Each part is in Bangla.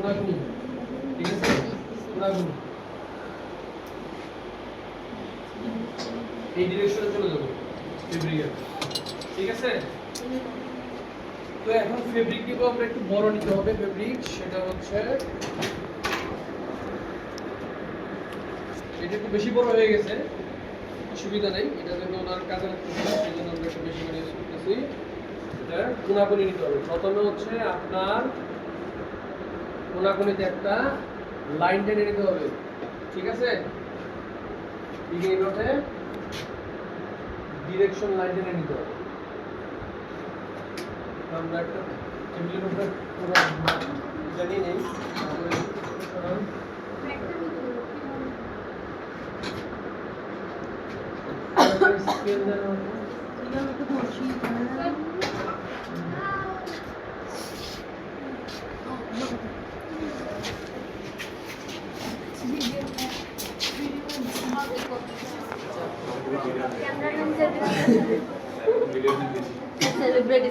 কোনাকুনি, ঠিক আছে, কোনাকুনি এই ডিরেকশনে চলে যাবে ফেব্রিকের, ঠিক আছে। তো এখন ফেব্রিক নিব আমরা একটু বড় নিতে হবে ফেব্রিক, সেটা হচ্ছে এটা একটু বেশি বড় হয়ে গেছে, অসুবিধা নেই, এটা জন্য ওনার কাজে লাগতেছে, সেই জন্য আমরা একটু বেশি করে ইউজ করতেছি। এটা কোনাকুনি নিতে হবে। প্রথমে হচ্ছে আপনার কোনাকুনিতে একটা লাইন টেনে নিতে হবে, ঠিক আছে। বিগিনিং নোটে ডিরেকশন লাইন টেনে নিতে হবে। আমরা একটা টেবিলের উপরে পুরো জানি নেই, তারপরে স্কেল দেন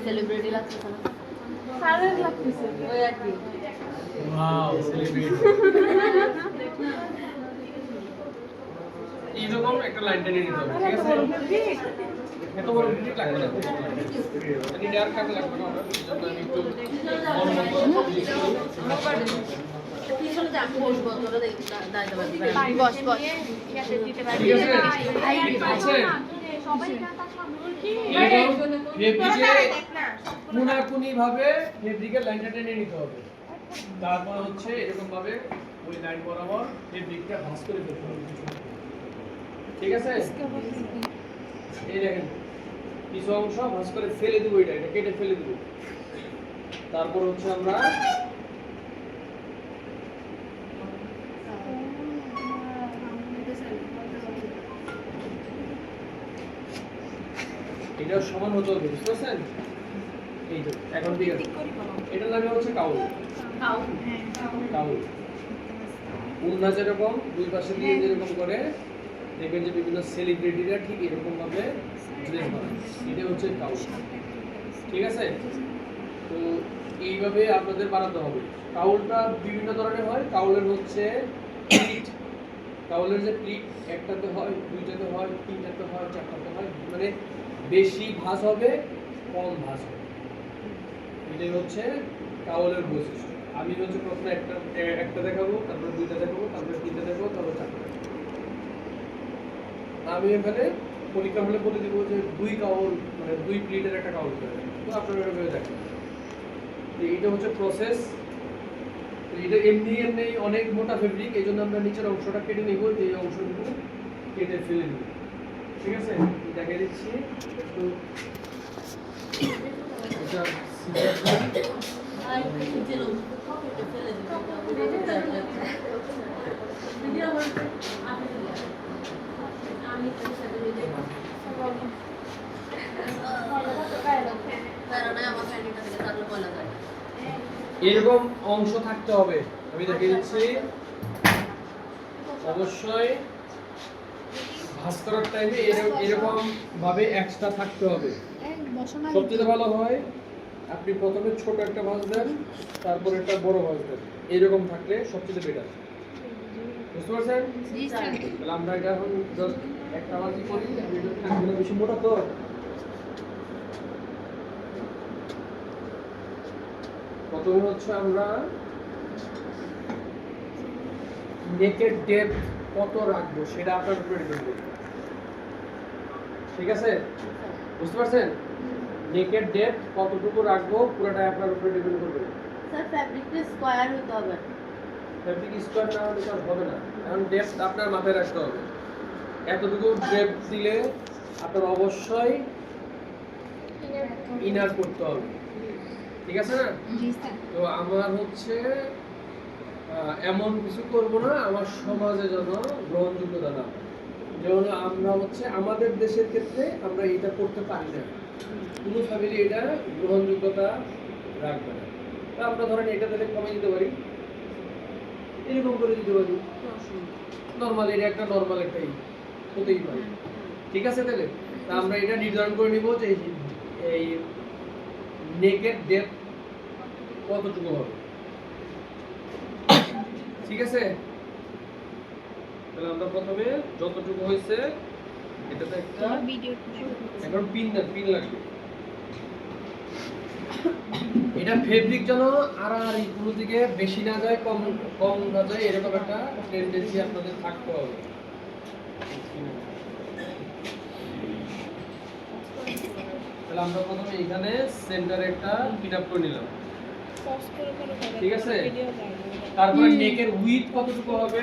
সেলিব্রিটি লাগছে না, সারের লাগতেছে ওই আর কি। ওয়াও সেলিব্রিটি এইরকম একটা লাইন টেনে নিতে হবে, ঠিক আছে। এত বড় ভিডিও লাগবে না, আমি ডার্ক কাটে লাগবে না, আমরা এই জন্য আমি একটু পিছনে যা বসবো তোরা দেখি দাঁড়াতে পারবি, বস বস ইয়াতে দিতে পারবি, ঠিক আছে। সবাই টাকা সামনে এরকম ফেব্রিকে কোনাকুনি ভাবে ফেব্রিকের লাইনটা টেনে নিতে হবে। তারপর হচ্ছে এরকম ভাবে ওই লাইন বরাবর ফেব্রিকটা ভাঁজ করে ফেলতে হবে, ঠিক আছে। এই দেখেন কিছু অংশ ভাঁজ করে ফেলে দিব, এটা কেটে ফেলে দিব। তারপর হচ্ছে আমরা এটা সমান হতে হবে, বুঝতে পারছেন। এই তো এখন ঠিক আছে, এটার নাম হচ্ছে কাউল। কাউল উন্না যেরকম দুই পাশে দিয়ে যেরকম করে দেখবেন যে বিভিন্ন সেলিব্রিটিরা ঠিক এরকম ভাবে ড্রেস বানায়, এটা হচ্ছে কাউল, ঠিক আছে। তো এইভাবে আপনাদের বানাতে হবে। কাউলটা বিভিন্ন ধরনের হয়। কাউলের হচ্ছে প্লিট, কাউলের যে প্লিট একটাতে হয়, দুইটাতে হয়, তিনটাতে হয়, চারটাতে হয়, মানে বেশি ভাঁজ হবে, কম ভাঁজ হবে, এটাই হচ্ছে কাউলের বৈশিষ্ট্য। আমি হচ্ছে প্রথমে একটা দেখাবো, তারপরে দুইটা দেখাবো, তারপরে তিনটা দেখাবো, তারপরে চারটা দেখাবো। আমি এখানে পরীক্ষা হলে বলে দিব যে দুই কাউল, মানে দুই প্লেটের একটা কাউল করে দেবেন, তো আপনারা এভাবে দেখেন। তো এইটা হচ্ছে প্রসেস। তো এটা এমনি অনেক মোটা ফেব্রিক, এই জন্য আমরা নিচের অংশটা কেটে নেব, যে এই অংশটুকু কেটে ফেলে নেব, ঠিক আছে। দেখিয়ে দিচ্ছি তো এটা এরকম অংশ থাকতে হবে, আমি দেখিয়ে দিচ্ছি। অবশ্যই ভাঁজ করার টাইমে এরকম ভাবে এক্সট্রা থাকতে হবে। সবচেয়ে ভালো হয় আপনি প্রথমে ছোট একটা ভাঁজ দেন, তারপর একটা বড় ভাঁজ দেন, এরকম থাকলে সবচেয়ে বেটার, বুঝতে পারছেন। তাহলে আমরা এটা এখন জাস্ট একটা ভাঁজই করি, আমি এটা থাকবে বেশি মোটা তো। প্রথমে হচ্ছে আমরা নেকের ডেপথ কত রাখবো সেটা আপনার উপরে ডিপেন্ড করবে, ঠিক আছে, বুঝতে পারছেন। নেকের ডেপথ কতটুকু রাখবো পুরোটাই আপনার উপরে ডিপেন্ড করবে। স্যার ফ্যাব্রিকটা স্কয়ার হতে হবে, ফ্যাব্রিক স্কয়ার না হলে স্যার হবে না, কারণ ডেপথ আপনার মাথায় রাখতে হবে। এতটুকু ডেপথ দিলে আপনার অবশ্যই ইনার করতে হবে, ঠিক আছে না। তো আমার হচ্ছে এমন কিছু করব না আমার সমাজে যেন গ্রহণযোগ্যতা না, যেমন আমরা হচ্ছে আমাদের দেশের ক্ষেত্রে আমরা এটা করতে পারি না, কোনো ফ্যামিলি এটা গ্রহণযোগ্যতা রাখবে না। তা আমরা ধরেন এটা তাহলে কমে দিতে পারি, এরকম করে দিতে পারি, নর্মাল, এটা একটা নর্মাল একটাই হতেই পারে, ঠিক আছে। তাহলে তা আমরা এটা নির্ধারণ করে নিব যে এই নেকের ডেপথ কতটুকু হবে। ঠিক আছে, তাহলে আমরা প্রথমে যতটুকু হয়েছে এটাতে একটা এখন পিন লাগবে। এটা ফেব্রিক যেন আড়াআড়ি কোনো দিকে বেশি না যায়, কম কম না যায়, এরকম একটা টেন্ডেন্সি আপনাদের থাকতে হবে। তাহলে আমরা প্রথমে এখানে সেন্টারে একটা পিন আপ করে নিলাম, ঠিক আছে। তারপরে নেকের উইথ কতটুকু হবে